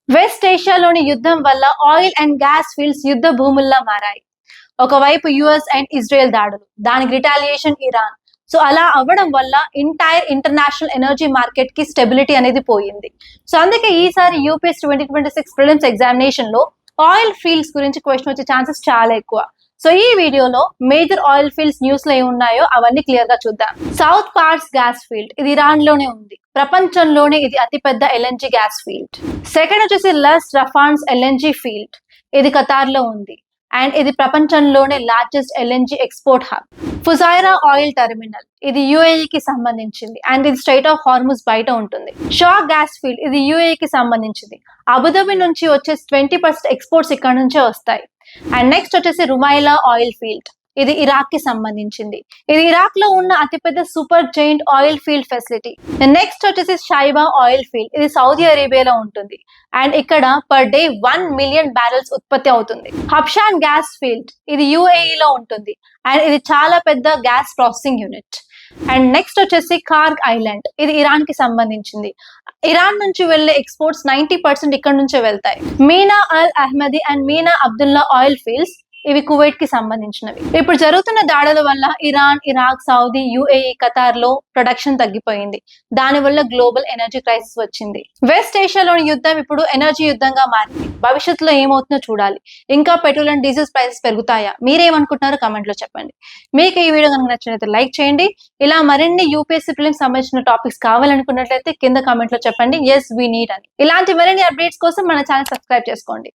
West ఏషియాలోని యుద్ధం వల్ల ఆయిల్ అండ్ గ్యాస్ ఫీల్డ్స్ యుద్ధ భూముల్లా మారాయి. ఒకవైపు యుఎస్ అండ్ ఇజ్రాయెల్ దాడులు, దానికి రిటాలియేషన్ ఇరాన్. సో అలా అవ్వడం వల్ల ఎంటైర్ ఇంటర్నేషనల్ ఎనర్జీ మార్కెట్ కి స్టెబిలిటీ అనేది పోయింది. సో అందుకే ఈసారి యూపీఎస్ 2026 ప్రిలిమ్స్ ఎగ్జామినేషన్ లో ఆయిల్ ఫీల్డ్స్ గురించి క్వశ్చన్ వచ్చే ఛాన్సెస్ చాలా ఎక్కువ. సో ఈ వీడియోలో మేజర్ ఆయిల్ ఫీల్డ్స్ న్యూస్ లో ఏమున్నాయో అవన్నీ క్లియర్ గా చూద్దాం. సౌత్ పార్ట్స్ గ్యాస్ ఫీల్డ్, ఇది ఇరాన్ లోనే ఉంది. ప్రపంచంలోనే ఇది అతిపెద్ద ఎల్ఎన్జీ గ్యాస్ ఫీల్డ్. సెకండ్ వచ్చేసి లస్ రఫాన్స్ ఎల్ఎన్జీ ఫీల్డ్, ఇది ఖతార్ లో ఉంది అండ్ ఇది ప్రపంచంలోనే largest LNG export hub. Fujairah oil terminal, ఇది యుఏఈ కి సంబంధించింది అండ్ ఇది స్ట్రైట్ ఆఫ్ హార్ముజ్ బయట ఉంటుంది. షా గ్యాస్ ఫీల్డ్, ఇది యుఏఈ కి సంబంధించింది. అబుదాబి నుంచి వచ్చే 20% ఎక్స్పోర్ట్స్ ఇక్కడ నుంచే వస్తాయి. అండ్ నెక్స్ట్ వచ్చేసి రుమైలా ఆయిల్ ఫీల్డ్, ఇది ఇరాక్ కి సంబంధించింది. ఇది ఇరాక్ లో ఉన్న అతిపెద్ద super giant oil field facility. Next వచ్చేసి షైబా ఆయిల్ ఫీల్డ్, ఇది సౌదీ అరేబియాలో ఉంటుంది అండ్ ఇక్కడ పర్ డే 1 మిలియన్ బ్యారెల్స్ ఉత్పత్తి అవుతుంది. హబ్షాన్ గ్యాస్ ఫీల్డ్, ఇది యుఏఈ లో ఉంటుంది అండ్ ఇది చాలా పెద్ద gas processing unit. And next వచ్చేసి కార్గ్ ఐలాండ్, ఇది ఇరాన్ కి సంబంధించింది. ఇరాన్ నుంచి వెళ్లే ఎక్స్పోర్ట్స్ 90% ఇక్కడ నుంచే వెళ్తాయి. Mina Al Ahmadi and Mina Abdullah oil fields, ఇవి కువైట్ కి సంబంధించినవి. ఇప్పుడు జరుగుతున్న దాడుల వల్ల Iran, Iraq, Saudi, UAE, Qatar లో ప్రొడక్షన్ తగ్గిపోయింది. దాని వల్ల గ్లోబల్ ఎనర్జీ క్రైసిస్ వచ్చింది. వెస్ట్ ఏషియాలోని యుద్ధం ఇప్పుడు ఎనర్జీ యుద్ధంగా మారింది. భవిష్యత్తులో ఏమవుతుందో చూడాలి. ఇంకా పెట్రోల్ అండ్ డీజిల్ ప్రైసెస్ పెరుగుతాయా? మీరేమనుకుంటున్నారో కమెంట్ లో చెప్పండి. మీకు ఈ వీడియో కనుక నచ్చినట్లయితే లైక్ చేయండి. ఇలా మరిన్ని యూపీఎస్సీ ప్రిలిమ్స్ సంబంధించిన టాపిక్స్ కావాలనుకున్నట్లయితే కింద కమెంట్ లో చెప్పండి. ఎస్ వీ నీడ్ అని. ఇలాంటి మరిన్ని అప్డేట్స్ కోసం మన ఛానల్ సబ్స్క్రైబ్ చేసుకోండి.